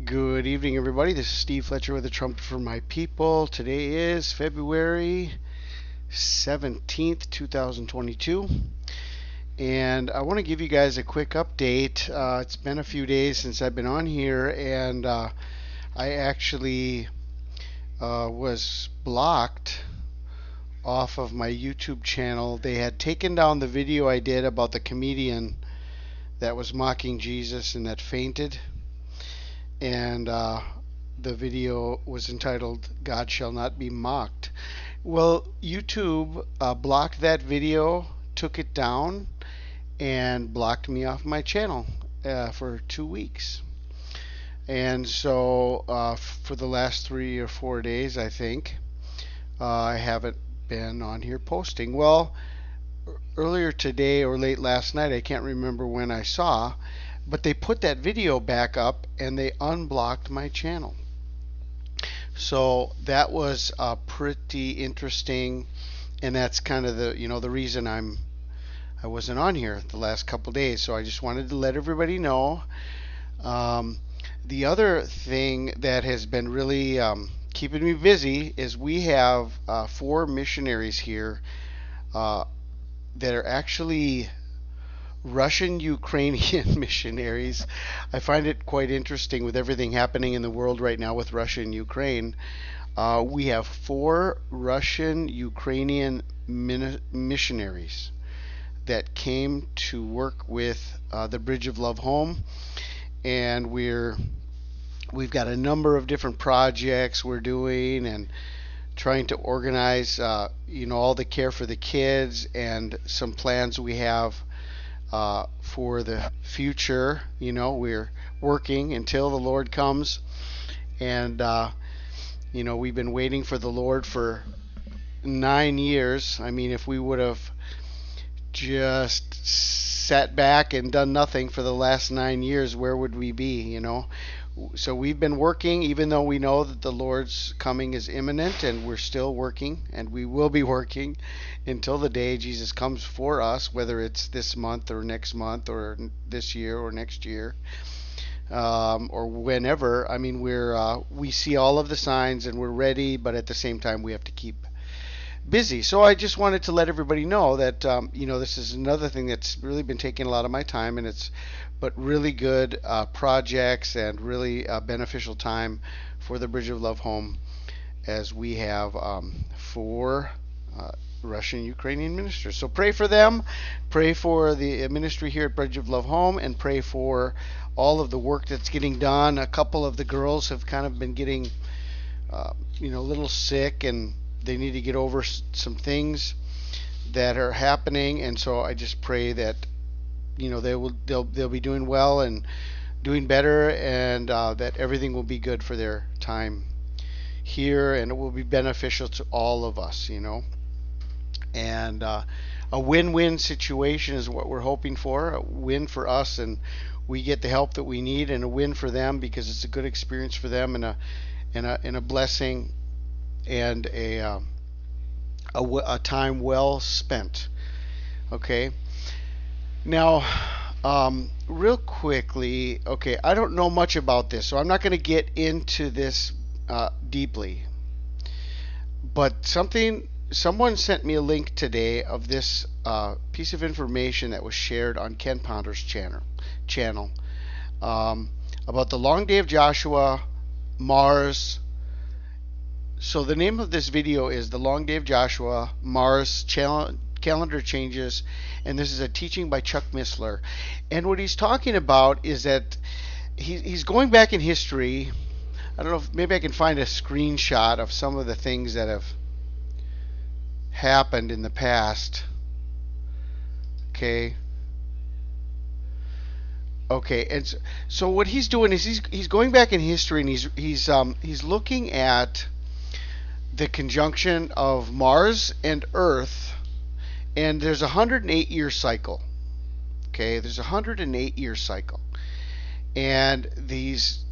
Good evening, everybody. This is Steve Fletcher with the Trumpet for My People. Today is February 17th, 2022. And I want to give you guys a quick update. It's been a few days since I've been on here, and I actually was blocked off of my YouTube channel. They had taken down the video I did about the comedian that was mocking Jesus and that fainted. And the video was entitled "God Shall Not Be Mocked." Well, YouTube blocked that video, took it down, and blocked me off my channel for 2 weeks. And so for the last 3 or 4 days, I think, I haven't been on here posting. Well, earlier today or late last night, I can't remember when I saw, but they put that video back up and they unblocked my channel. So that was pretty interesting, and that's kind of the reason I wasn't on here the last couple days. So I just wanted to let everybody know. The other thing that has been really keeping me busy is we have 4 missionaries here that are actually Russian-Ukrainian missionaries. I find it quite interesting with everything happening in the world right now with Russia and Ukraine. We have 4 Russian-Ukrainian missionaries that came to work with the Bridge of Love Home, and we've got a number of different projects we're doing and trying to organize all the care for the kids and some plans we have for the future. We're working until the Lord comes, and we've been waiting for the Lord for 9 years. I mean, if we would have just sat back and done nothing for the last 9 years, where would we be? So we've been working, even though we know that the Lord's coming is imminent, and we're still working, and we will be working until the day Jesus comes for us, whether it's this month or next month or this year or next year, or whenever. I mean, we see all of the signs and we're ready, but at the same time we have to keep busy. So I just wanted to let everybody know that this is another thing that's really been taking a lot of my time, and it's really good projects and really beneficial time for the Bridge of Love Home, as we have 4 Russian Ukrainian ministers. So pray for them, pray for the ministry here at Bridge of Love Home, and pray for all of the work that's getting done. A couple of the girls have kind of been getting a little sick, and they need to get over some things that are happening, and so I just pray that they'll be doing well and doing better, and that everything will be good for their time here, and it will be beneficial to all of us. And a win-win situation is what we're hoping for. A win for us, and we get the help that we need, and a win for them because it's a good experience for them, and a blessing, and a time well spent. Okay. Now, real quickly, okay, I don't know much about this, so I'm not going to get into this deeply. But someone sent me a link today of this piece of information that was shared on Ken Ponder's channel about the long day of Joshua, Mars. So the name of this video is The Long Day of Joshua, Mars, Calendar Changes, and this is a teaching by Chuck Missler. And what he's talking about is that he's going back in history. I don't know if maybe I can find a screenshot of some of the things that have happened in the past. Okay, and so what he's doing is he's going back in history, and he's looking at the conjunction of Mars and Earth, and there's a 108-year cycle. Okay, there's a 108-year cycle, and these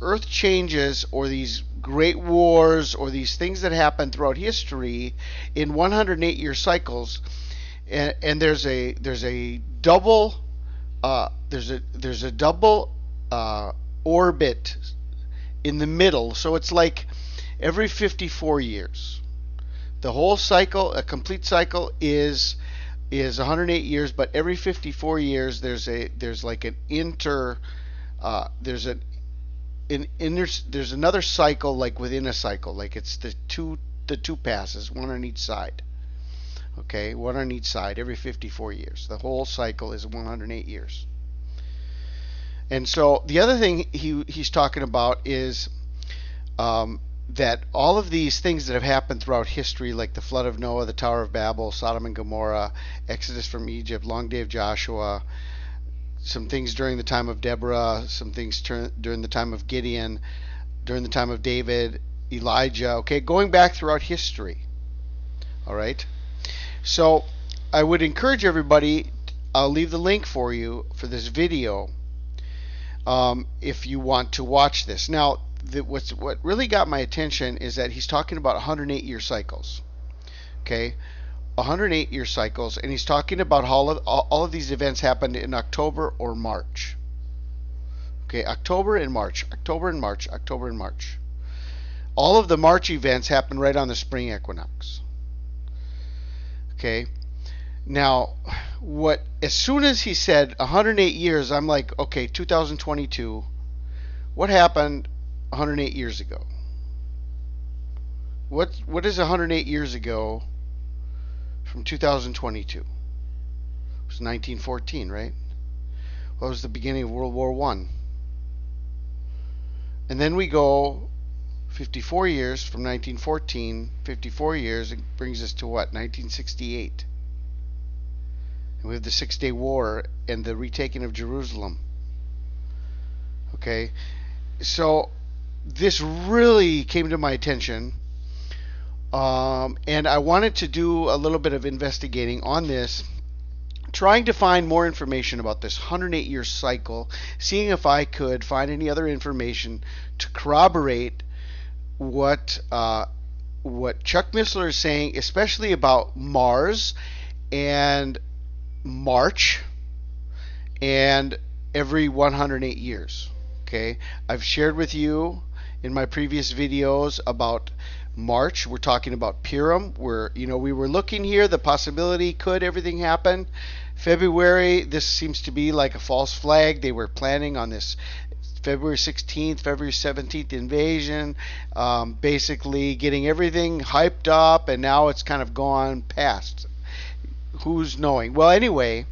Earth changes, or these great wars, or these things that happen throughout history in 108-year cycles, and there's a double orbit in the middle. So it's like every 54 years. The whole cycle, a complete cycle, is 108 years, but every 54 years there's like an there's another cycle, like within a cycle, like it's the two passes, one on each side. Okay, one on each side every 54 years. The whole cycle is 108 years. And so the other thing he's talking about is that all of these things that have happened throughout history, like the flood of Noah, the Tower of Babel, Sodom and Gomorrah, Exodus from Egypt, long day of Joshua, some things during the time of Deborah, some things during the time of Gideon, during the time of David, Elijah, okay, going back throughout history. All right. So I would encourage everybody, I'll leave the link for you for this video if you want to watch this. Now, what really got my attention is that he's talking about 108-year cycles. Okay, 108-year cycles, and he's talking about how all of these events happened in October or March. Okay, October and March, October and March, October and March. All of the March events happen right on the spring equinox. Okay, now as soon as he said 108 years, I'm like, okay, 2022, what happened 108 years ago? What is 108 years ago from 2022? It was 1914, right? What was the beginning of World War I? And then we go 54 years from 1914, 54 years, it brings us to what? 1968. And we have the 6-Day War and the retaking of Jerusalem. Okay, so this really came to my attention, and I wanted to do a little bit of investigating on this, trying to find more information about this 108-year cycle, seeing if I could find any other information to corroborate what Chuck Missler is saying, especially about Mars and March and every 108 years. Okay, I've shared with you in my previous videos about March. We're talking about Purim. We were looking here, the possibility, could everything happen? February, this seems to be like a false flag. They were planning on this February 16th, February 17th invasion, basically getting everything hyped up, and now it's kind of gone past. Who's knowing? Well, anyway,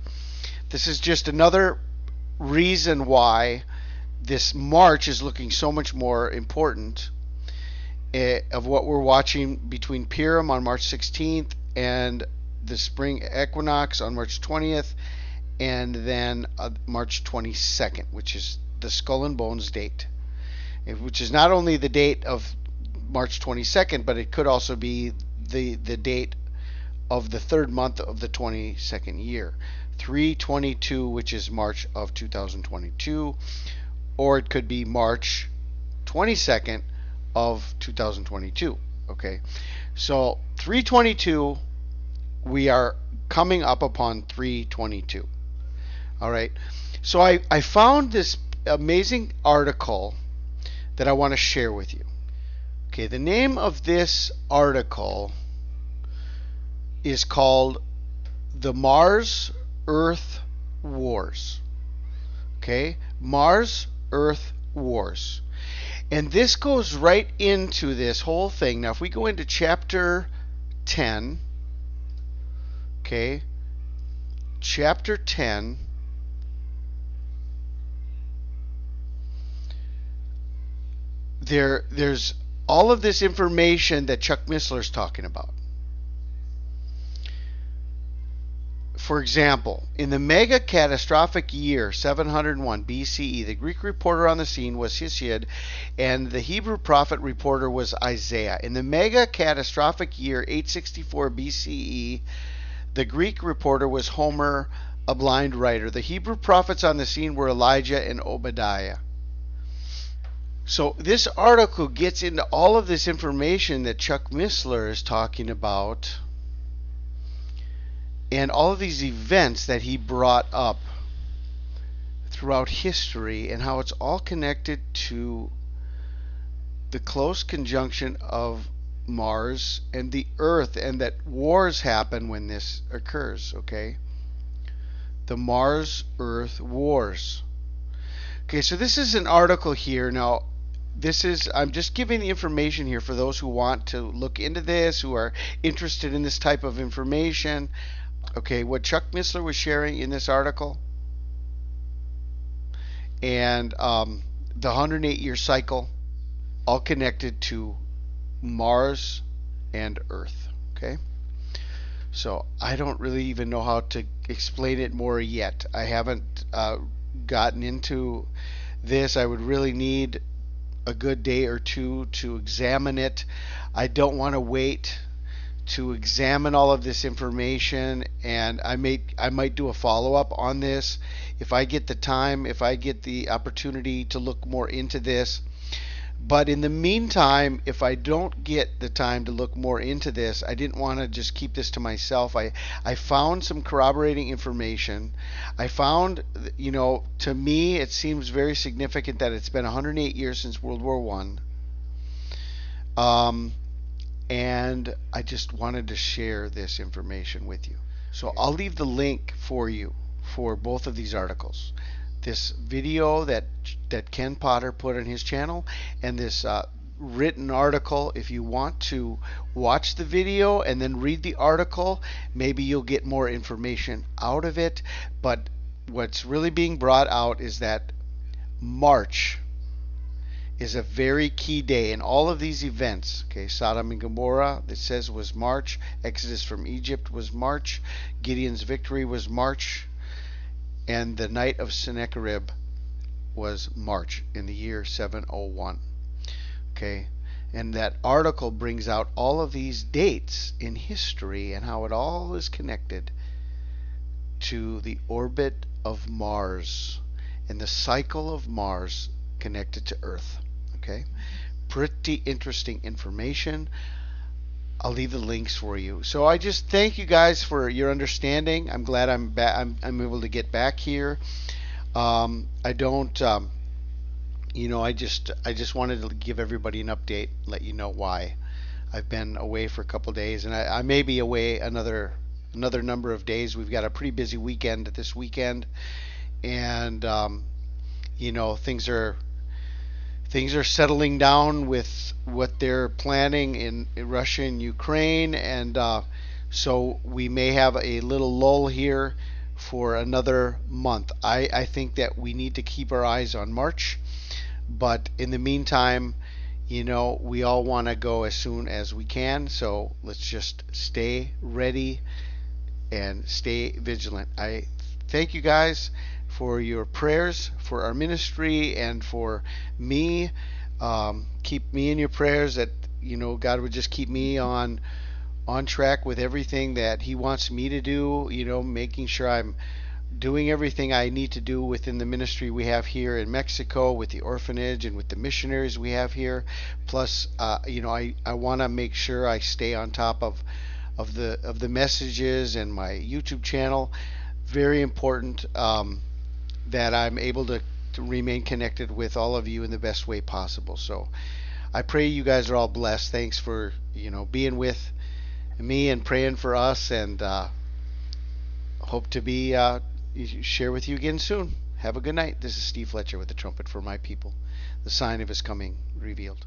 this is just another reason why this March is looking so much more important of what we're watching between Purim on March 16th and the spring equinox on March 20th, and then March 22nd, which is the Skull and Bones date, which is not only the date of March 22nd, but it could also be the date of the third month of the 22nd year, 3/22, which is March of 2022, or it could be March 22nd of 2022. Okay, so 3/22, we are coming up upon 3/22. All right, so I found this amazing article that I want to share with you. Okay, the name of this article is called The Mars-Earth Wars. Okay, Mars-Earth Wars. And this goes right into this whole thing. Now, if we go into chapter 10, okay, chapter 10, there's all of this information that Chuck Missler is talking about. For example, in the mega catastrophic year 701 BCE, the Greek reporter on the scene was Hesiod, and the Hebrew prophet reporter was Isaiah. In the mega catastrophic year 864 BCE, the Greek reporter was Homer, a blind writer. The Hebrew prophets on the scene were Elijah and Obadiah. So this article gets into all of this information that Chuck Missler is talking about, and all of these events that he brought up throughout history, and how it's all connected to the close conjunction of Mars and the Earth, and that wars happen when this occurs, okay? The Mars-Earth wars. Okay, so this is an article here. Now, I'm just giving the information here for those who want to look into this, who are interested in this type of information. Okay, what Chuck Missler was sharing in this article, and the 108-year cycle, all connected to Mars and Earth. Okay, so I don't really even know how to explain it more yet. I haven't gotten into this. I would really need a good day or two to examine it. I don't want to wait to examine all of this information, and I might do a follow-up on this if I get the time, if I get the opportunity to look more into this. But in the meantime, if I don't get the time to look more into this, I didn't want to just keep this to myself. I found some corroborating information. I found, to me, it seems very significant that it's been 108 years since World War I. And I just wanted to share this information with you. So I'll leave the link for you for both of these articles. This video that Ken Potter put on his channel, and this written article. If you want to watch the video and then read the article, maybe you'll get more information out of it. But what's really being brought out is that March is a very key day in all of these events. Okay, Sodom and Gomorrah, it says, was March. Exodus from Egypt was March. Gideon's victory was March. And the night of Sennacherib was March in the year 701. Okay, and that article brings out all of these dates in history and how it all is connected to the orbit of Mars and the cycle of Mars connected to Earth. Okay, pretty interesting information. I'll leave the links for you. So I just thank you guys for your understanding. I'm glad I'm back. I'm able to get back here. I don't, I just wanted to give everybody an update, let you know why I've been away for a couple days, and I may be away another number of days. We've got a pretty busy weekend this weekend, and things are settling down with what they're planning in Russia and Ukraine, and so we may have a little lull here for another month. I think that we need to keep our eyes on March, but in the meantime, we all want to go as soon as we can, so let's just stay ready and stay vigilant. I thank you guys for your prayers for our ministry and for me. Keep me in your prayers that God would just keep me on track with everything that He wants me to do. Making sure I'm doing everything I need to do within the ministry we have here in Mexico, with the orphanage and with the missionaries we have here. Plus, I want to make sure I stay on top of the messages and my YouTube channel. Very important that I'm able to remain connected with all of you in the best way possible. So I pray you guys are all blessed. Thanks for being with me and praying for us, and hope to share with you again soon. Have a good night. This is Steve Fletcher with the Trumpet for My People, the sign of His coming revealed.